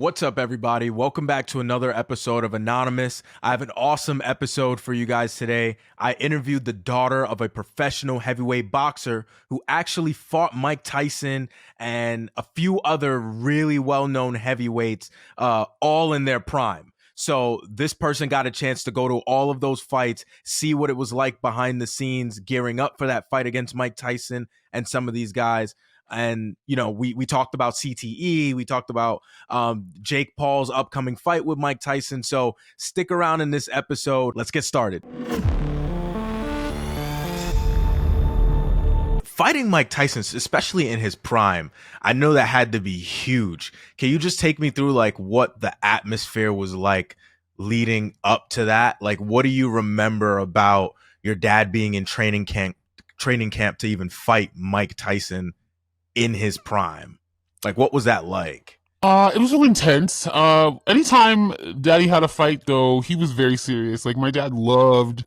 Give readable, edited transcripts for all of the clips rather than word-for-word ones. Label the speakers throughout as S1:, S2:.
S1: What's up, everybody? Welcome back to another episode of Anonymous. I have an awesome episode for you guys today. I interviewed the daughter of a professional heavyweight boxer who actually fought Mike Tyson and a few other really well-known heavyweights, all in their prime. So this person got a chance to go to all of those fights, see what it was like behind the scenes, gearing up for that fight against Mike Tyson and some of these guys. And we talked about CTE, we talked about Jake Paul's upcoming fight with Mike Tyson. So stick around in this episode. Let's get started. Fighting Mike Tyson, especially in his prime, I know that had to be huge. Can you just take me through like what the atmosphere was like leading up to that? Like, what do you remember about your dad being in training camp to even fight Mike Tyson in his prime? Like, what was that like?
S2: It was really intense. Anytime Daddy had a fight, though, he was very serious. Like, my dad loved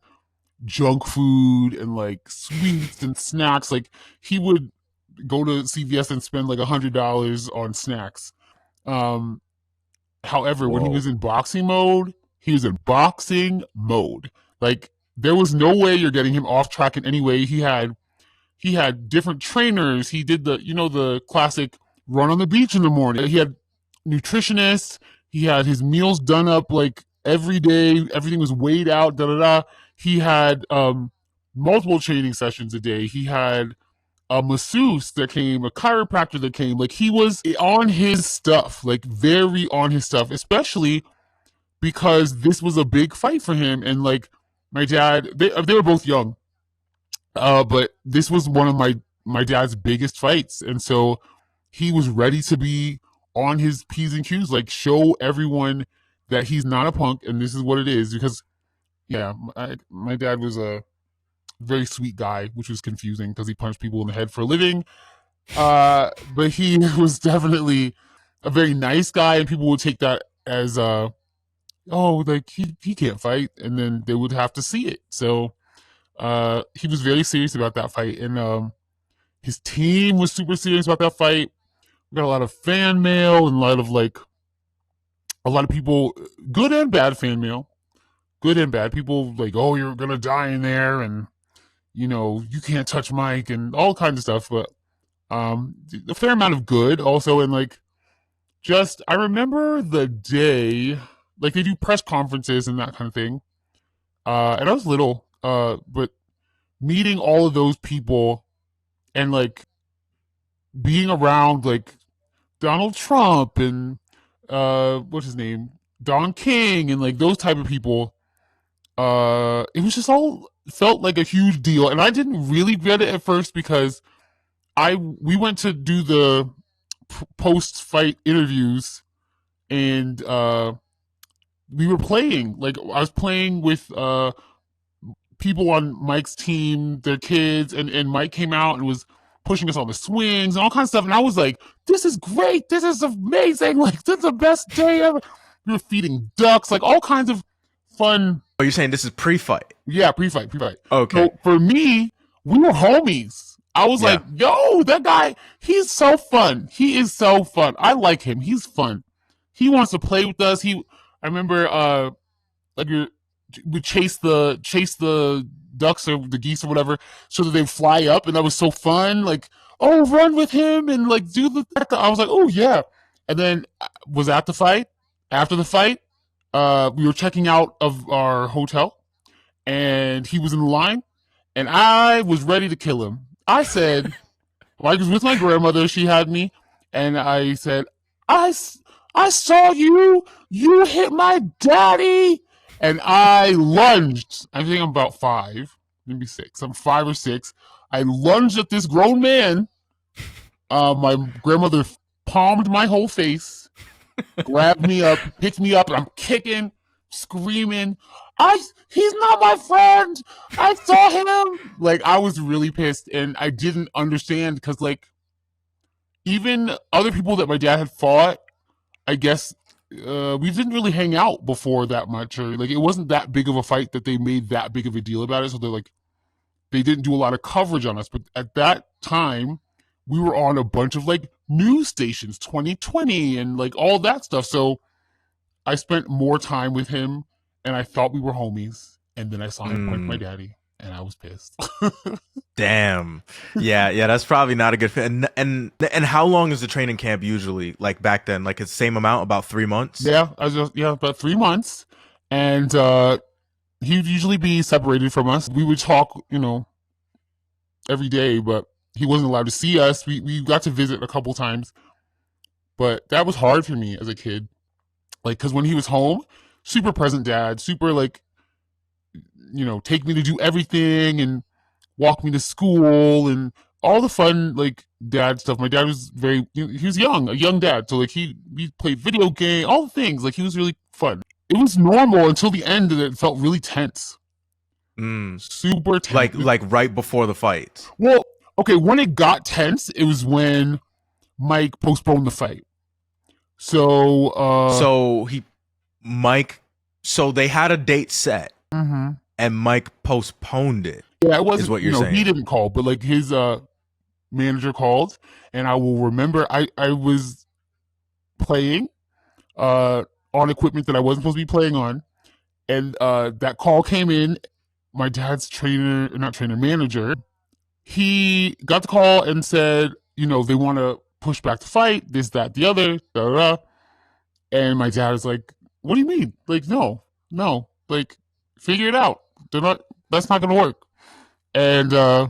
S2: junk food and like sweets and snacks. Like, he would go to CVS and spend like $100 on snacks. Um, However, when he
S1: Whoa.
S2: was in boxing mode, he was in boxing mode. Like, there was no way you're getting him off track in any way. He had different trainers. He did the classic run on the beach in the morning. He had nutritionists. He had his meals done up like every day. Everything was weighed out. Da da da. He had multiple training sessions a day. He had a masseuse that came, a chiropractor that came. Like, he was on his stuff, like very on his stuff, especially because this was a big fight for him. And like my dad, they were both young, but this was one of my dad's biggest fights, and so he was ready to be on his P's and Q's, like show everyone that he's not a punk and this is what it is. Because yeah, my dad was a very sweet guy, which was confusing because he punched people in the head for a living. But he was definitely a very nice guy, and people would take that as oh, like he can't fight, and then they would have to see it. So he was very serious about that fight, and his team was super serious about that fight. We got a lot of fan mail and a lot of people, good and bad fan mail, good and bad. People like, oh, you're gonna die in there, and you can't touch Mike, and all kinds of stuff. But a fair amount of good also, and like just I remember the day, like they do press conferences and that kind of thing. And I was little, but meeting all of those people and like being around like Donald Trump and what's his name, Don King, and like those type of people, it was just all felt like a huge deal. And I didn't really get it at first because we went to do the post fight interviews, and we were playing, like I was playing with people on Mike's team, their kids, and Mike came out and was pushing us on the swings and all kinds of stuff. And I was like, this is great. This is amazing. Like, this is the best day ever. We were feeding ducks, like all kinds of fun.
S1: Oh, you're saying this is pre-fight?
S2: Yeah, pre-fight.
S1: Okay.
S2: So for me, we were homies. I was
S1: Yeah.
S2: like, yo, that guy, he's so fun. He is so fun. I like him. He's fun. He wants to play with us. I remember, like we chase the ducks or the geese or whatever, so that they fly up, and that was so fun. Like, oh, run with him and like do the. I was like, oh yeah, and then was at the fight. After the fight, we were checking out of our hotel, and he was in the line, and I was ready to kill him. I said, well, I was with my grandmother. She had me, and I said, I saw you. You hit my daddy. And I lunged. I think I'm about 5, maybe 6. I'm 5 or 6. I lunged at this grown man. My grandmother palmed my whole face, grabbed me up, picked me up, and I'm kicking, screaming, he's not my friend. I saw him. Like, I was really pissed, and I didn't understand because, like, even other people that my dad had fought, I guess we didn't really hang out before that much, or like it wasn't that big of a fight that they made that big of a deal about it. So they didn't do a lot of coverage on us. But at that time, we were on a bunch of like news stations, 2020 and like all that stuff. So I spent more time with him, and I thought we were homies. And then I saw him point my daddy, and I was pissed.
S1: Damn. Yeah, that's probably not a good fit. And how long is the training camp usually? Like back then, like it's the same amount, about 3 months?
S2: Yeah, about 3 months. And he'd usually be separated from us. We would talk, every day, but he wasn't allowed to see us. We got to visit a couple times, but that was hard for me as a kid. Like, because when he was home, super present dad, super like, take me to do everything and walk me to school and all the fun like dad stuff. My dad was he was a young dad, so like we played video game, all the things. Like he was really fun. It was normal until the end, and it felt really tense. Super tense.
S1: Like right before the fight.
S2: Well, okay, when it got tense, it was when Mike postponed the fight. So
S1: so they had a date set, and Mike postponed it.
S2: Yeah, it wasn't.
S1: Is what you're saying.
S2: He didn't call, but like his manager called, and I will remember I was playing on equipment that I wasn't supposed to be playing on, and that call came in. My dad's manager, he got the call and said, they want to push back the fight, this, that, the other, da, da, da. And my dad was like, what do you mean? Like, no, like, figure it out. That's not going to work. And I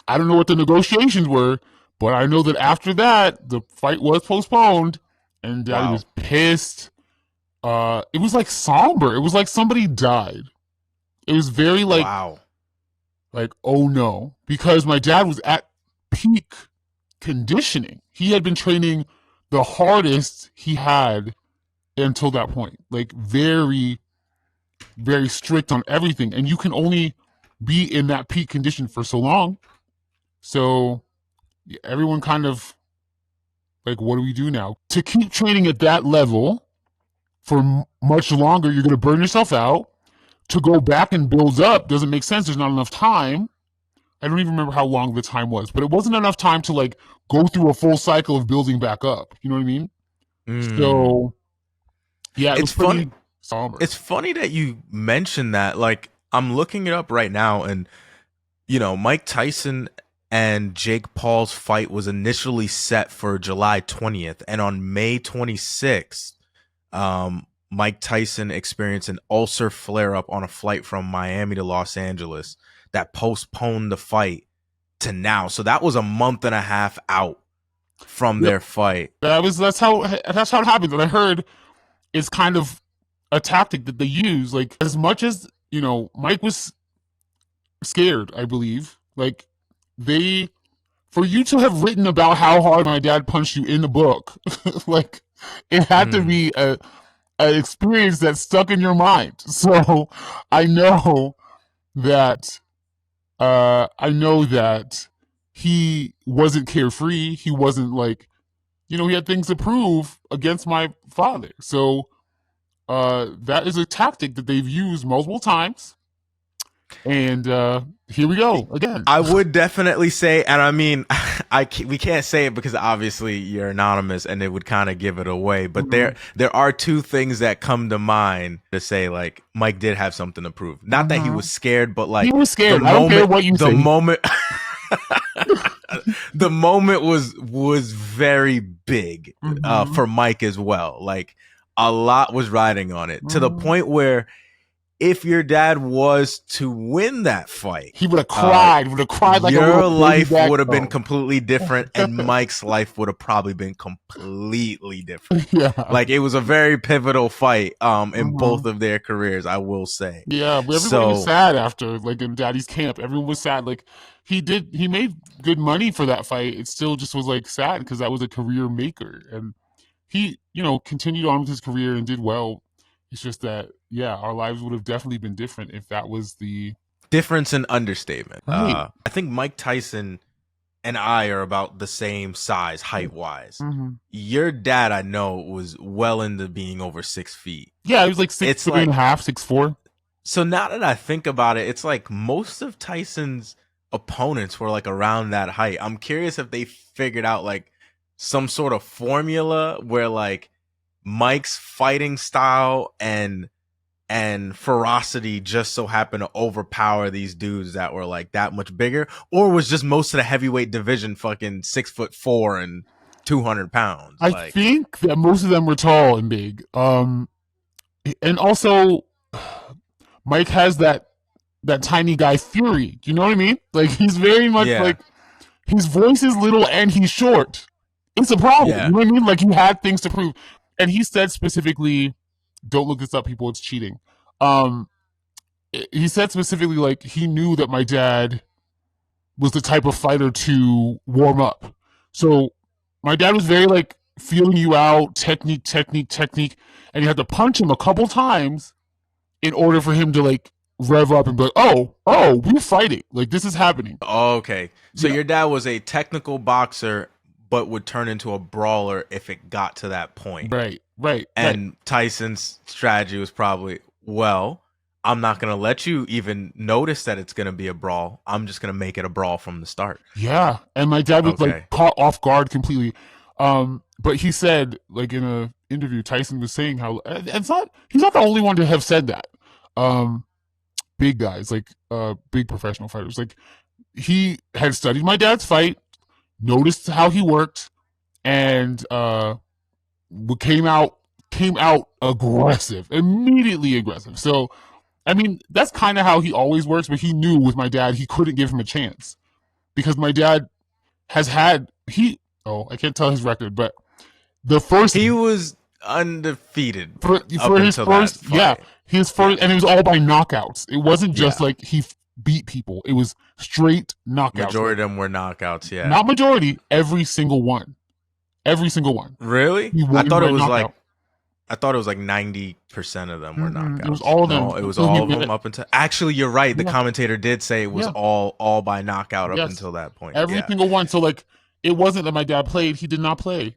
S2: don't know what the negotiations were, but I know that after that, the fight was postponed, and Daddy was pissed. It was like somber. It was like somebody died. It was very like, like, oh no, because my dad was at peak conditioning. He had been training the hardest he had until that point, like very, very strict on everything. And you can only be in that peak condition for so long. So everyone kind of like, what do we do now? To keep training at that level for much longer, you're going to burn yourself out. To go back and build up doesn't make sense. There's not enough time. I don't even remember how long the time was, but it wasn't enough time to like go through a full cycle of building back up. You know what I mean? So yeah, it's funny. Somber.
S1: It's funny that you mentioned that. Like, I'm looking it up right now, and Mike Tyson and Jake Paul's fight was initially set for July 20th, and on May 26th, Mike Tyson experienced an ulcer flare-up on a flight from Miami to Los Angeles that postponed the fight to now. So that was a month and a half out from their fight.
S2: That's how it happens. And I heard it's kind of a tactic that they use. Like, as much as Mike was scared, I believe. Like, for you to have written about how hard my dad punched you in the book, like, it had to be an experience that stuck in your mind. So I know that he wasn't carefree. He wasn't like, he had things to prove against my father. So that is a tactic that they've used multiple times. And here we go again.
S1: I would definitely say, and I mean, we can't say it because obviously you're anonymous, and it would kind of give it away. But there are two things that come to mind to say, like, Mike did have something to prove. Not that he was scared, but like,
S2: he was scared. I don't care what you say.
S1: The moment was very big for Mike as well. Like, a lot was riding on it, to the point where, if your dad was to win that fight,
S2: he would have cried. Like
S1: your life would have been completely different, and Mike's life would have probably been completely different.
S2: Yeah,
S1: like, it was a very pivotal fight in both of their careers, I will say.
S2: Yeah, but everybody was sad after, like, in Daddy's camp. Everyone was sad. Like, he made good money for that fight. It still just was like sad because that was a career maker, and he continued on with his career and did well. It's just that, yeah, our lives would have definitely been different if that was the
S1: difference in understatement.
S2: Right.
S1: I think Mike Tyson and I are about the same size, height wise. Your dad, I know, was well into being over 6 feet.
S2: Yeah, he was like 6'3" and a half, 6'4".
S1: So now that I think about it, it's like most of Tyson's opponents were like around that height. I'm curious if they figured out, like, some sort of formula where like Mike's fighting style and ferocity just so happened to overpower these dudes that were like that much bigger, or was just most of the heavyweight division fucking 6'4" and 200 pounds?
S2: I
S1: Like,
S2: think that most of them were tall and big. And also Mike has that tiny guy fury. Do you know what I mean? Like he's very much
S1: yeah,
S2: like his voice is little and he's short. It's a problem. You
S1: yeah.
S2: know what I mean? Like he had things to prove. And he said specifically, don't look this up, people, it's cheating. Um he said specifically like he knew that my dad was the type of fighter to warm up. So my dad was very like feeling you out, technique, technique, technique, and you had to punch him a couple times in order for him to like rev up and be like, oh, we're fighting. Like this is happening.
S1: Okay, so
S2: Yeah.
S1: your dad was a technical boxer, but would turn into a brawler if it got to that point.
S2: Right, right, right.
S1: And Tyson's strategy was probably, well, I'm not going to let you even notice that it's going to be a brawl. I'm just going to make it a brawl from the start.
S2: Yeah. And my dad was like
S1: Okay.
S2: caught off guard completely. But he said, like in a interview, Tyson was saying how it's not he's not the only one to have said that. Um, big guys, like big professional fighters. Like he had studied my dad's fight, noticed how he worked, and came out aggressive, immediately aggressive. So I mean, that's kind of how he always works, but he knew with my dad he couldn't give him a chance because my dad has had he I can't tell his record, but the first
S1: He was undefeated
S2: for
S1: up
S2: his
S1: until that
S2: first
S1: fight.
S2: his
S1: Yeah.
S2: first, and it was all by knockouts. It wasn't just
S1: Yeah.
S2: like he beat people. It was straight knockouts.
S1: Majority of them were knockouts. Yeah.
S2: Not majority, every single one. Every single one.
S1: Really?
S2: He
S1: I
S2: won
S1: thought it
S2: by
S1: was
S2: knockout.
S1: like I thought it was like 90% of them were
S2: It was
S1: knockouts.
S2: all of them
S1: No, it was
S2: until he
S1: all of
S2: won
S1: them
S2: it.
S1: up until. Actually, you're right. The
S2: Yeah,
S1: commentator did say it was
S2: yeah,
S1: all by knockout up
S2: yes.
S1: until that point.
S2: Every
S1: Yeah.
S2: single one. So like, it wasn't that my dad played. He did not play.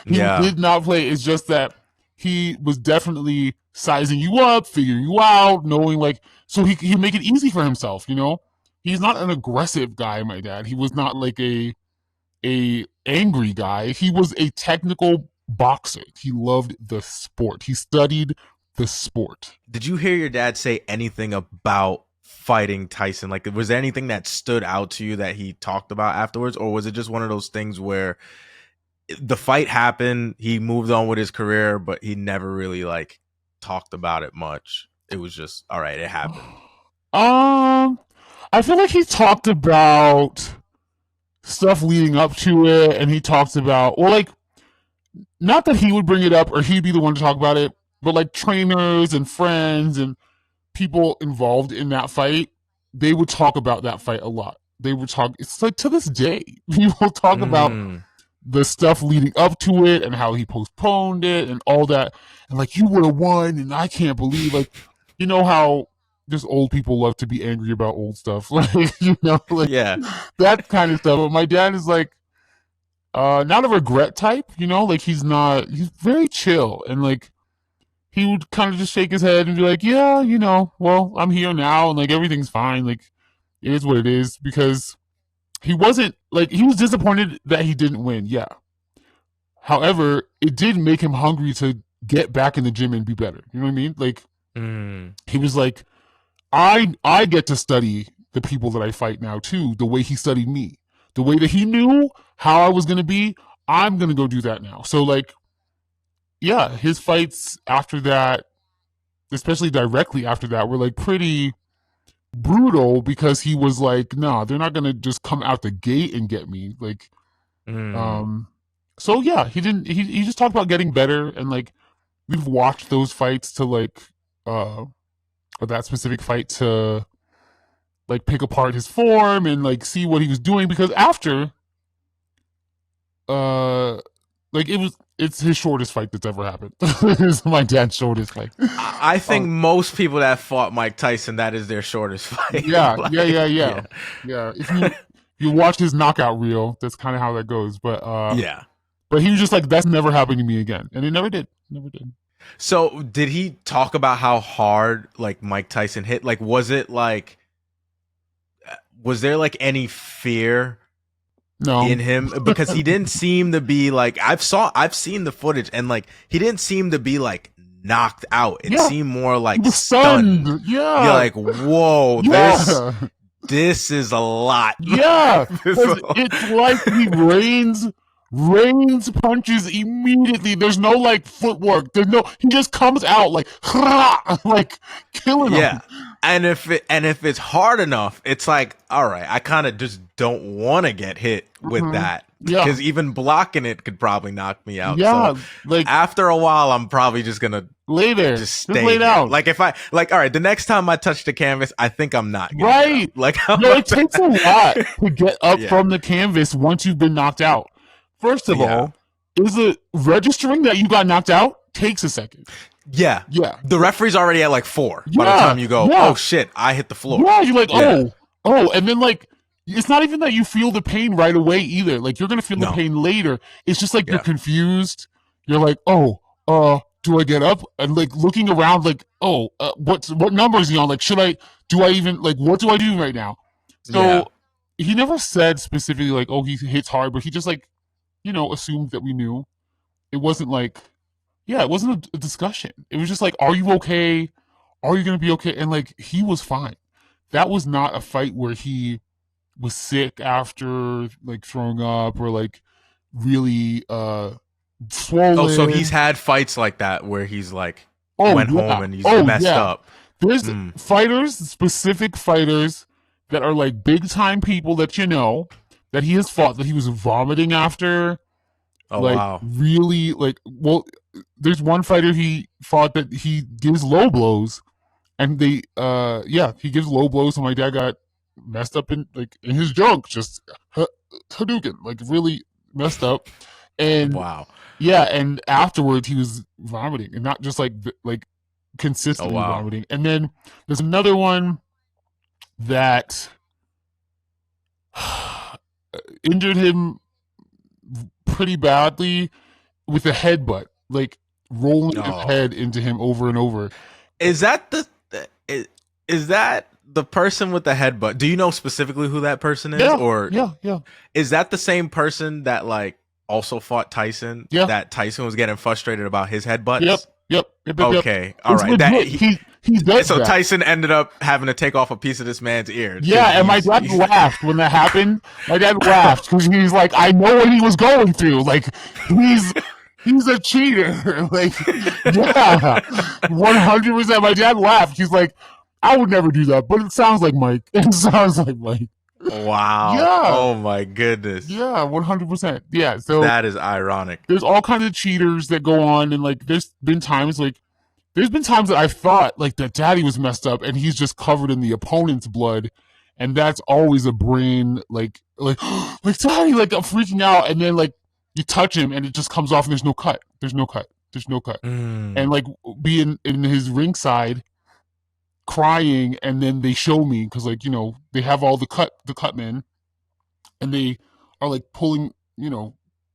S2: He
S1: Yeah.
S2: did not play. It's just that he was definitely sizing you up, figuring you out, knowing like, so he'd make it easy for himself. You know, he's not an aggressive guy. My dad. He was not like a angry guy. He was a technical boxer. He loved the sport. He studied the sport.
S1: Did you hear your dad say anything about fighting Tyson? Like, was there anything that stood out to you that he talked about afterwards, or was it just one of those things where the fight happened, he moved on with his career, but he never really like talked about it much? It was just, all right, it happened.
S2: I feel like he talked about stuff leading up to it, and he talks about, well, like, not that he would bring it up or he'd be the one to talk about it, but like trainers and friends and people involved in that fight, they would talk about that fight a lot. They would talk, it's like to this day, people talk about
S1: Mm,
S2: the stuff leading up to it and how he postponed it and all that. And like, you would have won, and I can't believe, like, you know how just old people love to be angry about old stuff. Like, like
S1: yeah.
S2: that kind of stuff. But my dad is like, not a regret type, like he's very chill and like he would kind of just shake his head and be like, yeah, well, I'm here now and like everything's fine. Like it is what it is because he wasn't like, he was disappointed that he didn't win. Yeah. However, it did make him hungry to get back in the gym and be better. You know what I mean? Like
S1: Mm,
S2: he was like, I get to study the people that I fight now too, the way he studied me. The way that he knew how I was gonna be, I'm gonna go do that now. So like, yeah, his fights after that, especially directly after that, were like pretty brutal because he was like, nah, they're not gonna just come out the gate and get me. Like,
S1: mm.
S2: um so yeah, he didn't he just talked about getting better and like we've watched those fights to like or that specific fight to like pick apart his form and like see what he was doing because after uh like it's his shortest fight that's ever happened. It's my dad's shortest fight.
S1: I think most people that fought Mike Tyson, that is their shortest fight.
S2: Yeah,
S1: Like,
S2: yeah, yeah, yeah.
S1: yeah.
S2: Yeah. If you watch his knockout reel, that's kind of how that goes.
S1: Yeah.
S2: But he was just like, that's never happened to me again. And it never did. Never did.
S1: So did he talk about how hard like Mike Tyson hit? Was there like any fear
S2: No.
S1: in him because he didn't seem to be like I've seen the footage and like he didn't seem to be like knocked out. It
S2: Yeah,
S1: seemed more
S2: he
S1: like
S2: was
S1: stunned.
S2: stunned.
S1: You're
S2: Yeah,
S1: like, whoa,
S2: yeah,
S1: this is a lot.
S2: yeah.
S1: This-
S2: Because it's like he rains punches immediately. There's no like footwork. There's no. He just comes out like like killing
S1: yeah.
S2: them.
S1: And if it's hard enough, it's like, all right, I kind of just don't want to get hit with
S2: Mhm.
S1: that
S2: Yeah,
S1: because even blocking it could probably knock me out. So
S2: yeah. Like
S1: after a while, I'm probably just gonna
S2: lay there,
S1: just
S2: just
S1: stay
S2: lay
S1: here.
S2: down.
S1: Like if I like, all right, the next time I touch the canvas, I think I'm not gonna get up.
S2: Right.
S1: Like I'm
S2: No, it
S1: about
S2: takes a lot
S1: to,
S2: to get up
S1: yeah,
S2: from the canvas once you've been knocked out. First of
S1: yeah,
S2: all, is it registering that you got knocked out? Takes a second.
S1: yeah.
S2: Yeah.
S1: The referee's already at like 4 by the
S2: Yeah.
S1: time you go.
S2: Yeah.
S1: Oh shit, I hit the floor.
S2: Yeah. You're like,
S1: Yeah,
S2: and then like, it's not even that you feel the pain right away either. Like, you're going to feel the
S1: no,
S2: pain later. It's just like you're
S1: yeah,
S2: confused. You're like, do I get up? And like looking around, like, what number is he on? Like, do I even, like, what do I do right now?
S1: yeah,
S2: So he never said specifically, like, oh, he hits hard, but he just, like, assumed that we knew. It wasn't like, yeah, it wasn't a discussion. It was just like, are you okay? Are you going to be okay? And like, he was fine. That was not a fight where he was sick after like throwing up or like really
S1: oh, so he's
S2: swollen.
S1: had fights like that where he's like
S2: Oh
S1: went
S2: yeah.
S1: home and he's
S2: Oh
S1: messed
S2: yeah.
S1: up.
S2: There's
S1: Mm.
S2: fighters, specific fighters that are like big time people that that he has fought that he was vomiting after,
S1: Oh
S2: like
S1: wow.
S2: really like there's one fighter he fought that he gives low blows and he gives low blows and my dad got messed up in his junk, just Hadouken, like really messed up. And
S1: Wow.
S2: yeah, and afterwards he was vomiting and not just like
S1: Oh
S2: consistently
S1: wow.
S2: vomiting. And then there's another one that injured him pretty badly with a headbutt, like rolling his
S1: Oh.
S2: head into him over and over.
S1: Is that is that the person with the headbutt? Do you know specifically who that person is,
S2: Yeah,
S1: or
S2: yeah, yeah,
S1: is that the same person that like also fought Tyson?
S2: yeah.
S1: That Tyson was getting frustrated about his
S2: Yep,
S1: headbutts.
S2: yep.
S1: Okay, all
S2: It's
S1: right. That
S2: legit. He does
S1: so
S2: that.
S1: Tyson ended up having to take off a piece of this man's ear. 'Cause
S2: Yeah, and my dad laughed when that happened. My dad laughed because he's like, I know what he was going through. Like, he's a cheater. Like, yeah, 100%. My dad laughed. He's like, I would never do that, but it sounds like Mike. It sounds like Mike.
S1: Wow.
S2: Yeah,
S1: Oh my goodness.
S2: yeah, 100%. Yeah, so
S1: That is ironic.
S2: there's all kinds of cheaters that go on, and like, there's been times that I've thought like that daddy was messed up and he's just covered in the opponent's blood. And that's always a brain like daddy, like I'm freaking out. And then like you touch him and it just comes off and there's no cut. There's no cut. There's no cut.
S1: Mm.
S2: And like being in his ringside crying and then they show me because like, they have all the cut men and they are like pulling,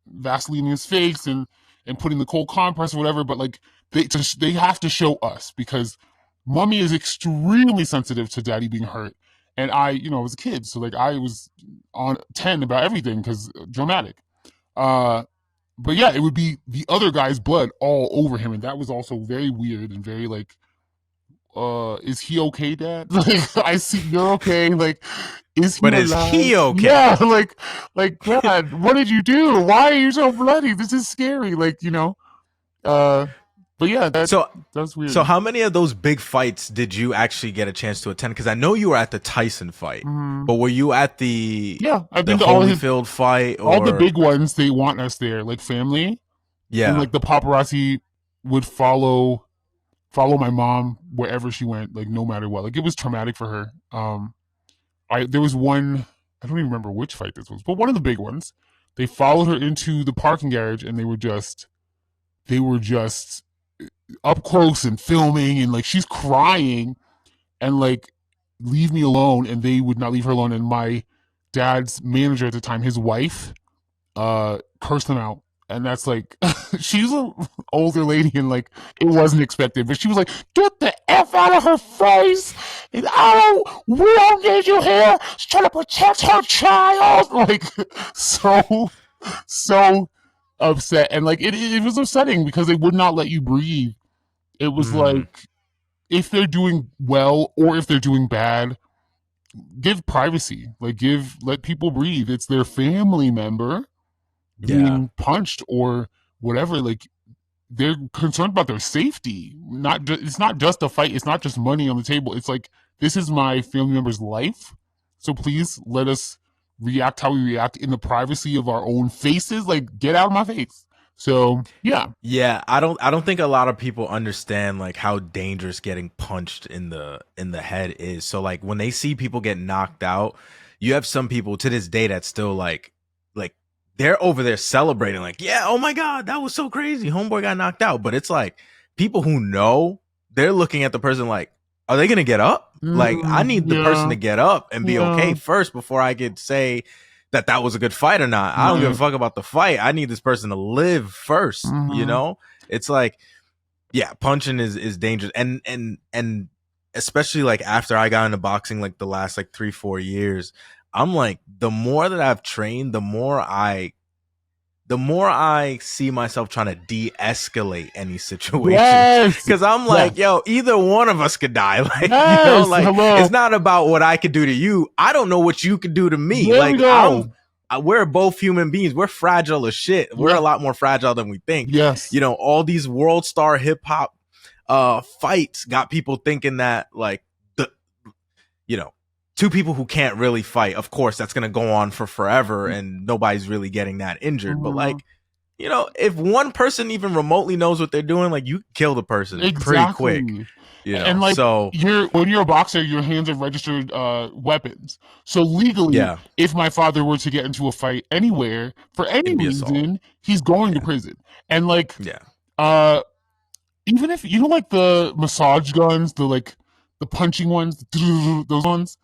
S2: Vaseline in his face and putting the cold compress or whatever, but like they have to show us because mommy is extremely sensitive to daddy being hurt. And I, was a kid, so like I was on 10 about everything because dramatic. But yeah, it would be the other guy's blood all over him, and that was also very weird and very like, is he okay, Dad? Like I see you're okay. Like, is he
S1: But is
S2: alive?
S1: he okay?
S2: Yeah, like Dad, what did you do? Why are you so bloody? This is scary. Like, uh but yeah,
S1: So
S2: that's weird.
S1: so how many of those big fights did you actually get a chance to attend? Because I know you were at the Tyson fight, but were you at the
S2: Yeah, I've
S1: the
S2: been to
S1: Holyfield fight or
S2: all the big ones. They want us there, like family, and
S1: yeah.
S2: like the paparazzi would follow my mom wherever she went, like no matter what. Like it was traumatic for her. There was one, I don't even remember which fight this was, but one of the big ones. They followed her into the parking garage and they were just up close and filming and like she's crying and like leave me alone, and they would not leave her alone. And my dad's manager at the time, his wife, cursed them out And that's like, she's an older lady and like, it wasn't expected, but she was like, get the F out of her face. And we don't need you here. She's trying to protect her child. Like, so, so upset. And like, it was upsetting because they would not let you breathe. It was
S1: Mm,
S2: like, if they're doing well or if they're doing bad, give privacy. Like, let people breathe. It's their family member
S1: yeah.
S2: being punched or whatever. Like, they're concerned about their safety. It's not just a fight. It's not just money on the table. It's like, this is my family member's life. So please let us react how we react in the privacy of our own faces. Like, get out of my face. So yeah.
S1: Yeah, I don't think a lot of people understand like how dangerous getting punched in the head is. So like when they see people get knocked out, you have some people to this day that still like they're over there celebrating like, "Yeah, oh my god, that was so crazy. Homeboy got knocked out." But it's like people who know, they're looking at the person like, "Are they going to get up?" Like I need the person
S2: Yeah.
S1: to get up and be
S2: Yeah.
S1: okay first before I could say that was a good fight or not. I don't give a
S2: Right.
S1: fuck about the fight. I need this person to live first, you
S2: Mm-hmm.
S1: know? It's like, yeah, punching is dangerous. And especially like after I got into boxing like the last like 3-4 years, I'm like, the more that I've trained, the more I see myself trying to de-escalate any situation.
S2: Yes.
S1: Cause I'm
S2: Yes.
S1: like, yo, either one of us could die. Like,
S2: Yes.
S1: like
S2: Hello.
S1: it's not about what I could do to you. I don't know what you could do to me.
S2: There we
S1: Like
S2: go.
S1: we're both human beings. We're fragile as shit. We're a
S2: Yeah.
S1: lot more fragile than we think.
S2: Yes.
S1: You know, all these world star hip hop fights got people thinking that like the you know, two people who can't really fight, of course, that's going to go on for forever and nobody's really getting that injured. But
S2: Mhm.
S1: like, you know, if one person even remotely knows what they're doing, like you kill the person pretty quick,
S2: Exactly.
S1: you know?
S2: And like,
S1: So
S2: when you're a boxer, your hands are registered weapons. So legally,
S1: yeah,
S2: if my father were to get into a fight anywhere for any
S1: it'd be assault.
S2: reason, he's going to
S1: Yeah.
S2: prison. And like,
S1: Yeah.
S2: uh even if you know, like the massage guns, the like the punching ones, those ones,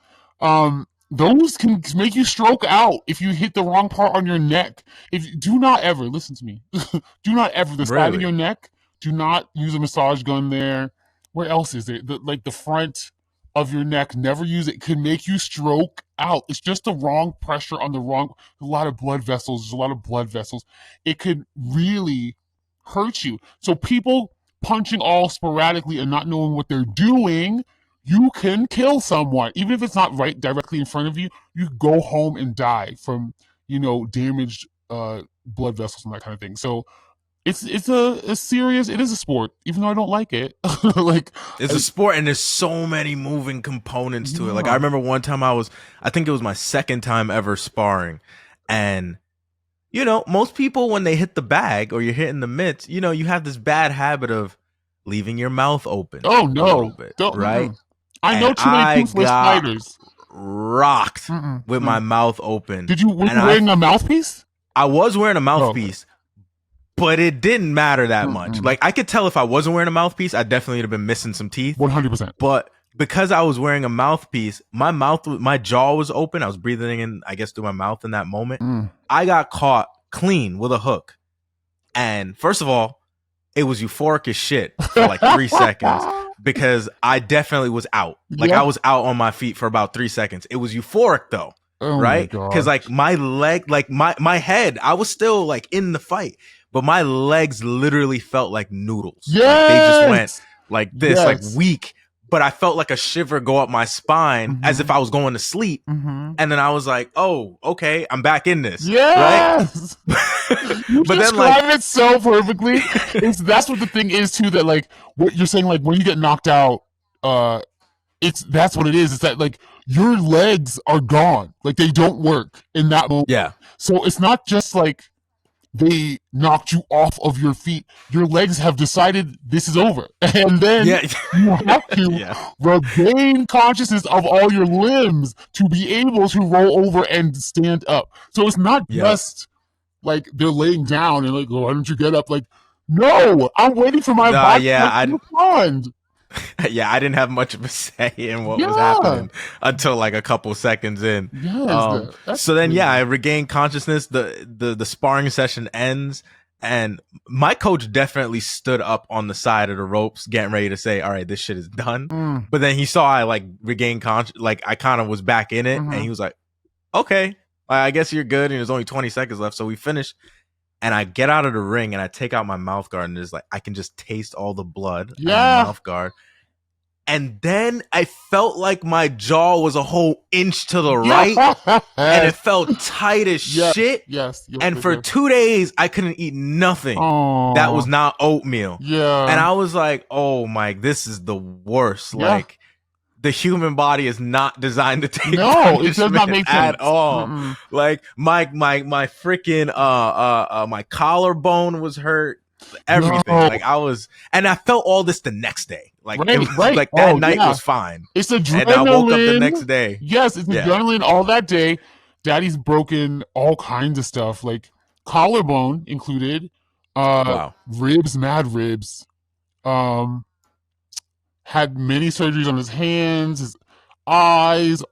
S2: those can make you stroke out if you hit the wrong part on your neck. If do not ever listen to me, do not ever the side of
S1: Really?
S2: your neck. Do not use a massage gun there. Where else is there? Like the front of your neck. Never use it. Could make you stroke out. It's just the wrong pressure on the wrong. A lot of blood vessels. There's a lot of blood vessels. It could really hurt you. So people punching all sporadically and not knowing what they're doing, you can kill someone. Even if it's not right directly in front of you, you go home and die from, damaged blood vessels and that kind of thing. So it's a serious, it is a sport, even though I don't like it. like
S1: It's a
S2: I,
S1: sport and there's so many moving components to it. Like I
S2: yeah.
S1: remember one time I think it was my second time ever sparring, and you know, most people when they hit the bag or you're hitting the mitts, you know, you have this bad habit of leaving your mouth open
S2: Oh
S1: a little
S2: no.
S1: bit,
S2: Don't
S1: right?
S2: I know
S1: And
S2: too many
S1: I
S2: toothless
S1: got
S2: fighters.
S1: rocked with my
S2: No.
S1: mouth open.
S2: Did you were
S1: And
S2: you wearing a mouthpiece?
S1: I was wearing a
S2: Oh, okay.
S1: mouthpiece, but it didn't matter that much.
S2: Mm-mm.
S1: Like I could tell if I wasn't wearing a mouthpiece, I definitely would have been missing some teeth.
S2: 100%.
S1: But because I was wearing a mouthpiece, my jaw was open. I was breathing in, I guess, through my mouth in that moment.
S2: Mm.
S1: I got caught clean with a hook. And first of all, it was euphoric as shit for like 3 seconds because I definitely was out. Like
S2: Yeah.
S1: I was out on my feet for about 3 seconds. It was euphoric though,
S2: Oh my
S1: right? Because
S2: god.
S1: like my leg, like my head, I was still like in the fight, but my legs literally felt like noodles. Like they just went
S2: Yes.
S1: like this, like
S2: Yes.
S1: weak. But I felt like a shiver go up my spine as if I was going to sleep.
S2: Mm-hmm.
S1: And then I was like, oh, okay, I'm back in this.
S2: Yes.
S1: Right?
S2: You
S1: But then
S2: describe
S1: like
S2: it so perfectly. That's what the thing is too. That like what you're saying, like when you get knocked out, that's what it is. It's that like your legs are gone, like they don't work in that moment.
S1: yeah.
S2: So it's not just like they knocked you off of your feet. Your legs have decided this is over, and then
S1: Yeah.
S2: you have to
S1: Yeah.
S2: regain consciousness of all your limbs to be able to roll over and stand up. So it's not
S1: Yep.
S2: just like they're laying down and like, oh, why don't you get up? Like, no, I'm waiting for my
S1: Nah,
S2: body
S1: yeah,
S2: to respond.
S1: yeah, I didn't have much of a say in what was
S2: Yeah.
S1: happening until like a couple seconds in.
S2: Yes. That's
S1: So then, yeah,
S2: crazy.
S1: I regained consciousness. The sparring session ends, And my coach definitely stood up on the side of the ropes, getting ready to say, "All right, this shit is done."
S2: Mm,
S1: But then he saw I like regained conscious, like I kind of was back in it, and
S2: mm-hmm.
S1: he was like, "Okay, I guess you're good." And there's only 20 seconds left, so we finished. And I get out of the ring and I take out my mouth guard, and there's like I can just taste all the blood in my
S2: Yeah.
S1: mouth guard. And then I felt like my jaw was a whole inch to the right, and it
S2: Yes.
S1: felt tight as
S2: Yes.
S1: shit.
S2: Yes. Yes.
S1: And
S2: Yes.
S1: for
S2: Yes.
S1: 2 days, I couldn't eat nothing that
S2: Oh.
S1: was not oatmeal. And
S2: Yeah.
S1: I was like, oh, Mike, this is the worst.
S2: Yeah.
S1: Like, the human body is not designed to take
S2: No, it does not
S1: punishment
S2: make
S1: at
S2: sense.
S1: all.
S2: Mm-mm.
S1: Like my freaking my collarbone was hurt, everything.
S2: No.
S1: Like and I felt all this the next day. Like it
S2: Right.
S1: was
S2: Right.
S1: like that
S2: Oh
S1: night
S2: yeah.
S1: was fine.
S2: It's
S1: And I woke up the next
S2: adrenaline.
S1: day.
S2: Yes, it's
S1: Yeah.
S2: adrenaline all that day. Daddy's broken all kinds of stuff, like collarbone included,
S1: Wow.
S2: ribs, mad ribs. Um, had many surgeries on his hands, his eyes,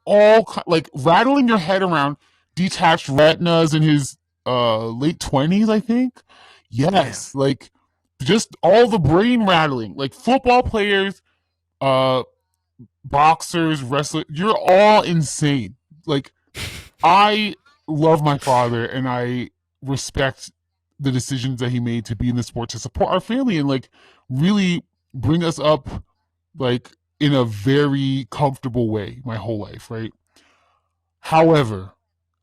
S2: like rattling your head around, detached retinas in his late 20s, I think.
S1: Damn.
S2: Yes, like just all the brain rattling. Like football players, uh boxers, wrestlers, you're all insane. Like I love my father and I respect the decisions that he made to be in the sport to support our family and like really bring us up like in a very comfortable way my whole life, right? However,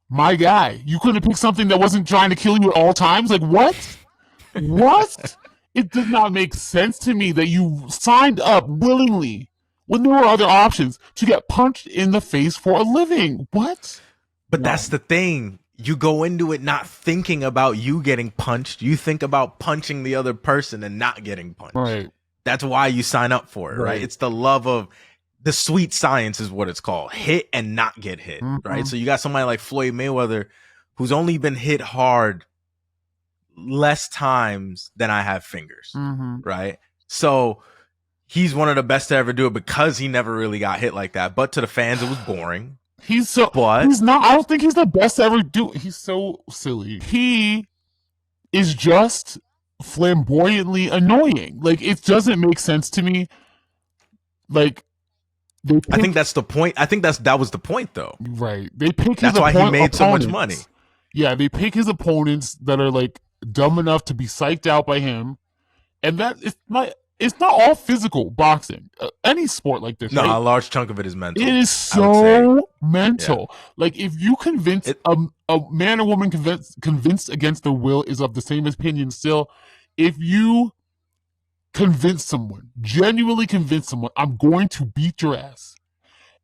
S2: my guy, you couldn't pick something that wasn't trying to kill you at all times? Like what? What? It did not make sense to me that you signed up willingly when there were other options to get punched in the face for a living. What?
S1: But
S2: No.
S1: that's the thing. You go into it not thinking about you getting punched. You think about punching the other person and not getting punched.
S2: Right.
S1: That's why you sign up for it, right? It's the love of the sweet science is what it's called. Hit and not get hit, right? So you got somebody like Floyd Mayweather who's only been hit hard less times than I have fingers, right? So he's one of the best to ever do it because he never really got hit like that. But to the fans, it was boring.
S2: He's not, I don't think he's the best to ever do. He's so silly. He is just flamboyantly annoying. Like it doesn't make sense to me. Like
S1: I think that's the point. I think that was the point though.
S2: Right. They pick
S1: that's why he made so much money.
S2: Yeah, they pick his opponents that are like dumb enough to be psyched out by him. And that it's not all physical boxing. Any sport like this.
S1: No,
S2: right?
S1: A large chunk of it is mental.
S2: It is so mental. Yeah. Like if you convince a man or woman convinced against their will is of the same opinion still, if you convince someone, genuinely convince someone, I'm going to beat your ass,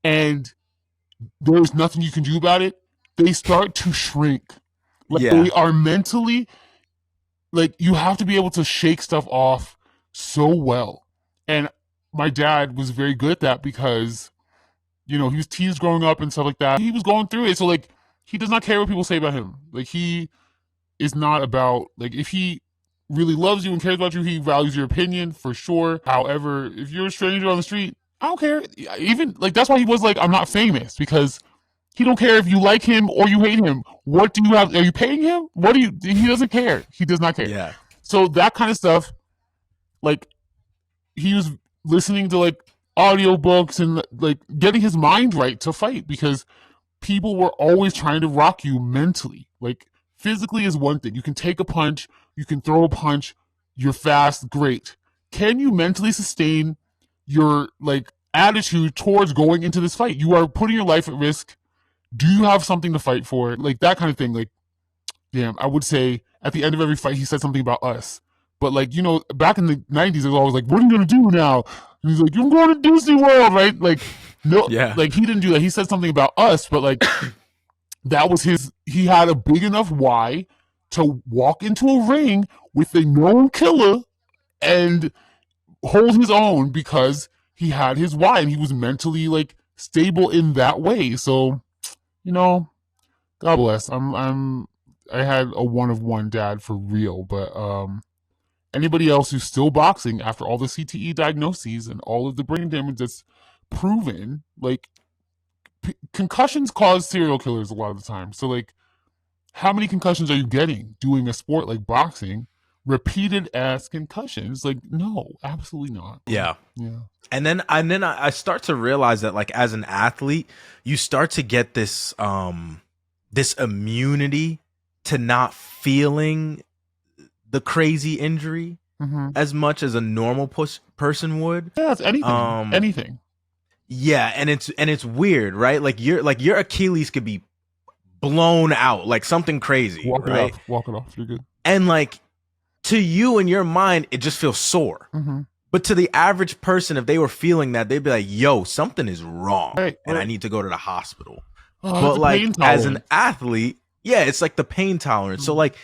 S2: and there's nothing you can do about it, they start to shrink. Like they are mentally, like you have to be able to shake stuff off so well. And my dad was very good at that because, you know, he was teased growing up and stuff like that. He was going through it. So like he does not care what people say about him. Like he is not about, like, if he really loves you and cares about you, he values your opinion for sure. However, if you're a stranger on the street, I don't care. Even like that's why he was like, I'm not famous, because he don't care if you like him or you hate him. What do you have? Are you paying him? What do you? He doesn't care. He does not care.
S1: Yeah.
S2: So that kind of stuff, like he was listening to like audiobooks and like getting his mind right to fight, because people were always trying to rock you mentally. Like physically is one thing. You can take a punch, you can throw a punch, you're fast, great. Can you mentally sustain your like attitude towards going into this fight? You are putting your life at risk. Do you have something to fight for? Like that kind of thing. Like, damn, I would say at the end of every fight, he said something about us. But like, you know, back in the 90s, it was always like, what are you going to do now? And he's like, you're going to Disney World, right? Like, no, like he didn't do that. He said something about us, but like, that was he had a big enough why to walk into a ring with a known killer and hold his own, because he had his why and he was mentally like stable in that way. So, you know, God bless. I had a one of one dad for real, but anybody else who's still boxing after all the CTE diagnoses and all of the brain damage that's proven, like concussions cause serial killers a lot of the time. So like, how many concussions are you getting doing a sport like boxing repeated ass concussions. Like, no, absolutely not.
S1: Yeah.
S2: Yeah.
S1: And then I start to realize that like as an athlete, you start to get this immunity to not feeling the crazy injury
S2: Mm-hmm.
S1: as much as a normal person would.
S2: Yeah, it's anything.
S1: Um
S2: Anything.
S1: yeah, and it's weird, right? Like your Achilles could be blown out, like something crazy,
S2: Walk it
S1: right?
S2: off. Walk it off. You're good.
S1: And like to you in your mind, it just feels sore.
S2: Mm-hmm.
S1: But to the average person, if they were feeling that, they'd be like, yo, something is wrong.
S2: Right,
S1: And I
S2: right.
S1: need to go to the hospital.
S2: Oh, it's
S1: But
S2: a pain
S1: like as an
S2: tolerance.
S1: athlete, yeah, it's like the pain tolerance. So
S2: Mhm.
S1: like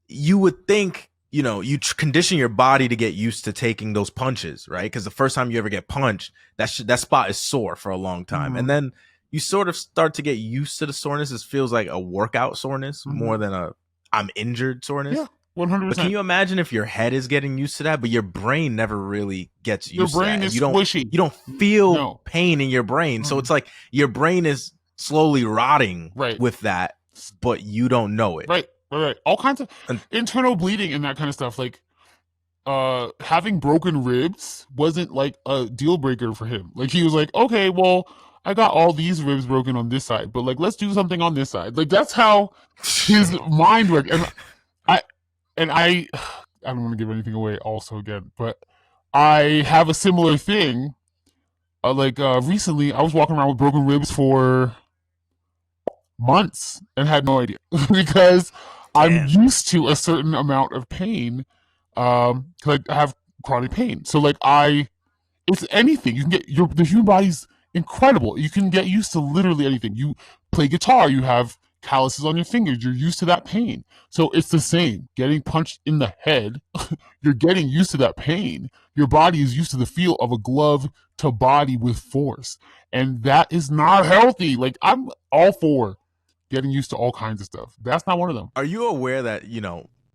S1: you would think, you know, you condition your body to get used to taking those punches, right? Because the first time you ever get punched, that spot is sore for a long time.
S2: Mhm.
S1: And then you sort of start to get used to the soreness. It feels like a workout soreness
S2: Mhm.
S1: more than a I'm injured soreness.
S2: Yeah,
S1: But can
S2: 100%.
S1: you imagine if your head is getting used to that, but your brain never really gets
S2: Your
S1: used to
S2: brain
S1: that, and
S2: is squishy.
S1: you don't feel
S2: No.
S1: pain in your brain, so
S2: Mhm.
S1: it's like your brain is slowly rotting
S2: Right.
S1: with that, but you don't know it.
S2: Right. Right. All kinds of
S1: And
S2: internal bleeding and that kind of stuff. Like, having broken ribs wasn't like a deal breaker for him. Like, he was like, okay, well, I got all these ribs broken on this side, but like, let's do something on this side. Like, that's how his mind worked. I I don't want to give anything away also again, but I have a similar thing. Recently, I was walking around with broken ribs for months and had no idea because I'm
S1: damn,
S2: used to a certain amount of pain. Cause I have chronic pain, so like it's anything you can get. The human body's incredible. You can get used to literally anything. You play guitar, you have calluses on your fingers. You're used to that pain. So it's the same. Getting punched in the head, you're getting used to that pain. Your body is used to the feel of a glove to body with force, and that is not healthy. Like, I'm all for getting used to all kinds of stuff. That's not one of them.
S1: are you aware that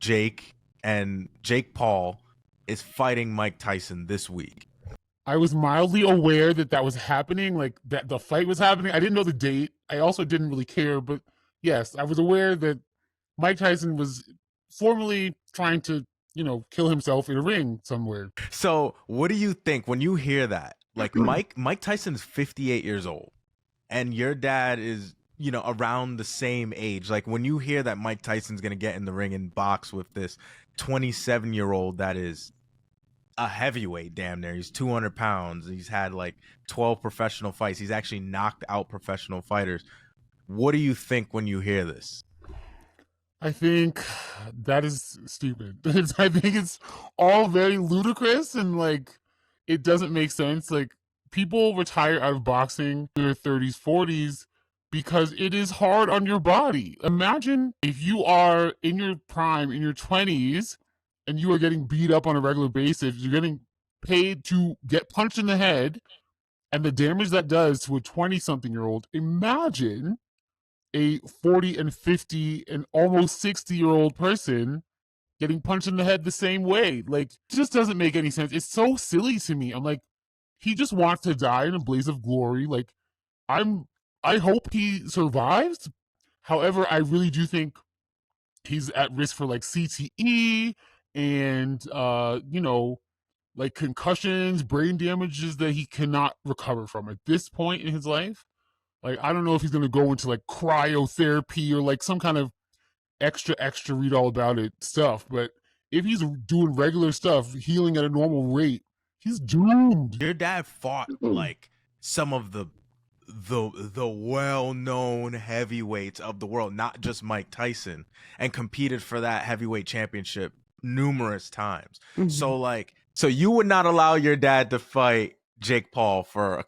S1: Jake Paul is fighting Mike Tyson this week?
S2: I was mildly aware that that was happening, like that the fight was happening. I didn't know the date. I also didn't really care, but yes, I was aware that Mike Tyson was formally trying to, kill himself in a ring somewhere.
S1: So, what do you think when you hear that? Like Mike Tyson's 58 years old, and your dad is around the same age. Like when you hear that Mike Tyson's gonna get in the ring and box with this 27-year-old that is a heavyweight, damn near. He's 200 pounds. He's had like 12 professional fights. He's actually knocked out professional fighters. What do you think when you hear this?
S2: I think that is stupid. I think it's all very ludicrous and like it doesn't make sense. Like, people retire out of boxing in their 30s, 40s because it is hard on your body. Imagine if you are in your prime, in your 20s, and you are getting beat up on a regular basis. You're getting paid to get punched in the head and the damage that does to a 20 something year old. Imagine a 40 and 50 and almost 60-year-old person getting punched in the head the same way. Like, it just doesn't make any sense. It's so silly to me. I'm like, he just wants to die in a blaze of glory. Like, I hope he survives. However, I really do think he's at risk for like CTE and like concussions, brain damages that he cannot recover from at this point in his life. Like, I don't know if he's gonna go into like cryotherapy or like some kind of extra read all about it stuff, but if he's doing regular stuff, healing at a normal rate, he's doomed.
S1: Your dad fought like some of the well-known heavyweights of the world, not just Mike Tyson, and competed for that heavyweight championship numerous times. So you would not allow your dad to fight Jake Paul for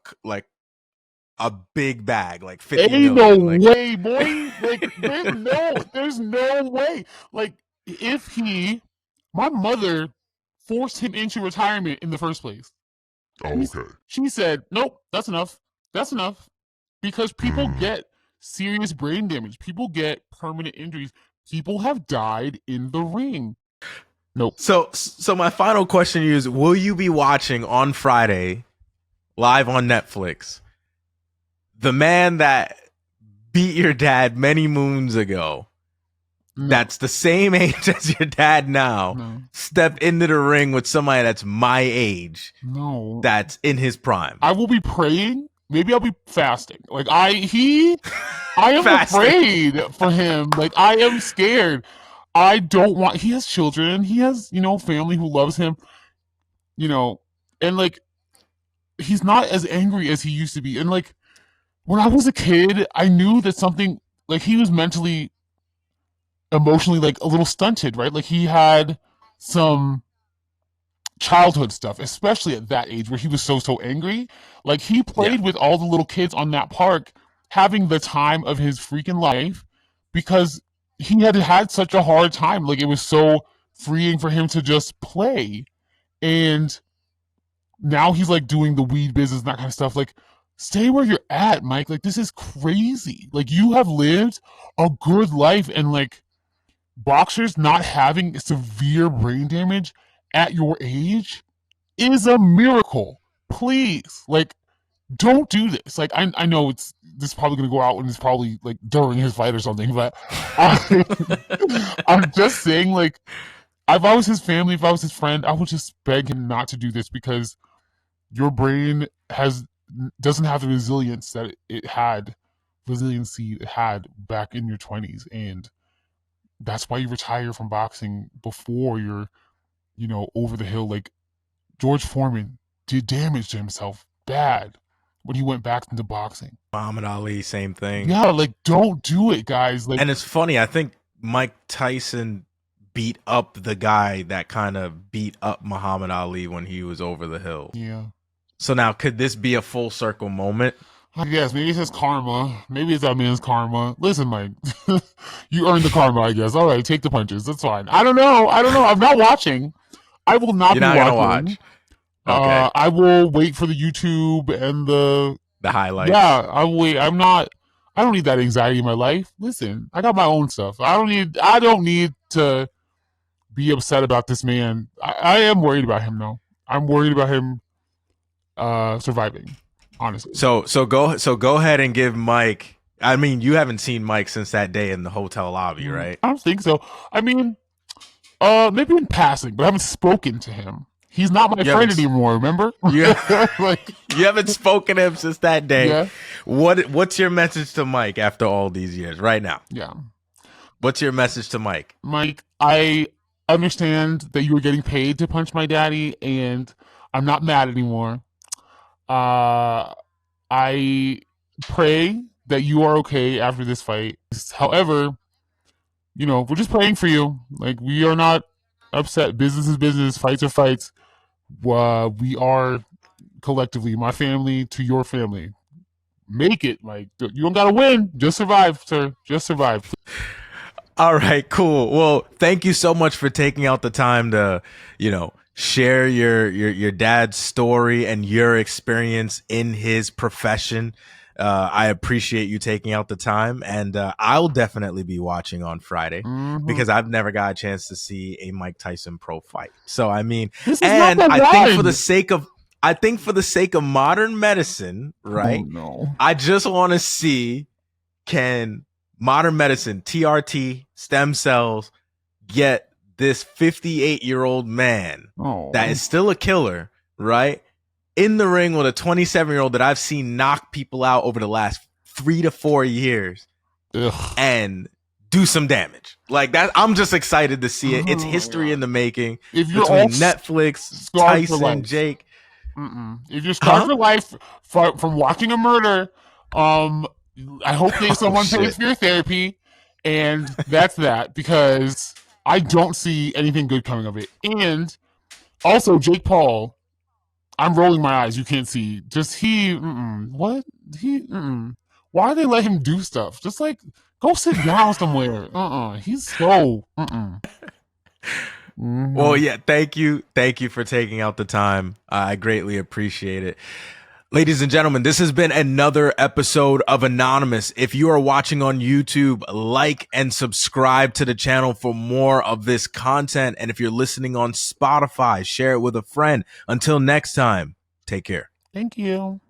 S1: a big bag, like 50
S2: Ain't no
S1: million. Like,
S2: way, boy. Like, there's no way. Like, if my mother forced him into retirement in the first place.
S3: Oh, okay.
S2: She said, nope, that's enough. That's enough. Because people
S3: Mm.
S2: get serious brain damage. People get permanent injuries. People have died in the ring. Nope.
S1: so my final question to you is: will you be watching on Friday, live on Netflix, the man that beat your dad many moons ago
S2: No,
S1: that's the same age as your dad now
S2: no,
S1: step into the ring with somebody that's my age,
S2: no.
S1: that's in his prime?
S2: I will be praying. Maybe I'll be fasting. Like I am
S1: Fasting.
S2: afraid for him. Like I am scared. I don't want. He has children. He has family who loves him. You know, and like he's not as angry as he used to be. And like when I was a kid, I knew that something like he was mentally, emotionally like a little stunted, right? Like he had some childhood stuff, especially at that age where he was so angry. Like he
S1: Yeah.
S2: played with all the little kids on that park, having the time of his freaking life because he had had such a hard time. Like it was so freeing for him to just play. And now he's like doing the weed business and that kind of stuff. Like, stay where you're at, Mike. Like, this is crazy. Like, you have lived a good life, and like, boxers not having severe brain damage at your age is a miracle. Please, like, don't do this. Like, I know this is probably gonna go out and it's probably like during his fight or something, but I'm just saying, like, if I was his family, if I was his friend, I would just beg him not to do this because your brain doesn't have the resilience that it had resiliency it had back in your 20s, and that's why you retire from boxing before you're over the hill. Like George Foreman did damage to himself bad when he went back into boxing.
S1: Muhammad Ali, same thing.
S2: Yeah, like don't do it, guys. Like,
S1: And it's funny, I think Mike Tyson beat up the guy that kind of beat up Muhammad Ali when he was over the hill.
S2: yeah,
S1: So now, could this be a full circle moment?
S2: I guess maybe it's his karma. Maybe it's that man's karma. Listen, Mike, you earned the karma, I guess. All right, take the punches. That's fine. I don't know. I'm not watching. I will not
S1: You're
S2: be
S1: not gonna
S2: watching.
S1: watch. Okay.
S2: I will wait for the YouTube and the
S1: Highlights.
S2: Yeah, I'll wait. I don't need that anxiety in my life. Listen, I got my own stuff. I don't need to be upset about this man. I am worried about him though. I'm worried about him surviving, honestly.
S1: So go ahead and give Mike. I mean, you haven't seen Mike since that day in the hotel lobby, right?
S2: I don't think so. I mean, maybe in passing, but I haven't spoken to him. He's not my friend anymore, remember?
S1: Like, you haven't spoken to him since that day.
S2: Yeah.
S1: What's your message to Mike after all these years, right now?
S2: Yeah.
S1: What's your message to Mike?
S2: Mike, I understand that you were getting paid to punch my daddy, and I'm not mad anymore. I pray that you are okay after this fight. However, we're just praying for you. Like, we are not upset. Business is business. Fights are fights. We are collectively, my family to your family. Make it. Like, you don't gotta win. Just survive, sir. Just survive.
S1: All right, cool. Well, thank you so much for taking out the time to, share your dad's story and your experience in his profession. I appreciate you taking out the time, and I'll definitely be watching on Friday because I've never got a chance to see a Mike Tyson pro fight. So I mean, and I think for the sake of modern medicine, right?
S2: Oh, no.
S1: I just want to see, can modern medicine, TRT, stem cells, get this 58-year-old man that is still a killer, right, in the ring with a 27-year-old that I've seen knock people out over the last 3 to 4 years.
S2: Ugh.
S1: And do some damage like that. I'm just excited to see it. It's history in the making.
S2: If you're
S1: between
S2: all
S1: Netflix, Tyson, Jake.
S2: If you're scarred for life from watching a murder, I hope that someone pays for your therapy, and that's that, because I don't see anything good coming of it. And also, Jake Paul, I'm rolling my eyes. You can't see. Just what? Why do they let him do stuff? Just like, go sit down somewhere. He's so.
S1: Well, yeah, thank you for taking out the time. I greatly appreciate it. Ladies and gentlemen, this has been another episode of Anonymous. If you are watching on YouTube, like and subscribe to the channel for more of this content. And if you're listening on Spotify, share it with a friend. Until next time, take care.
S2: Thank you.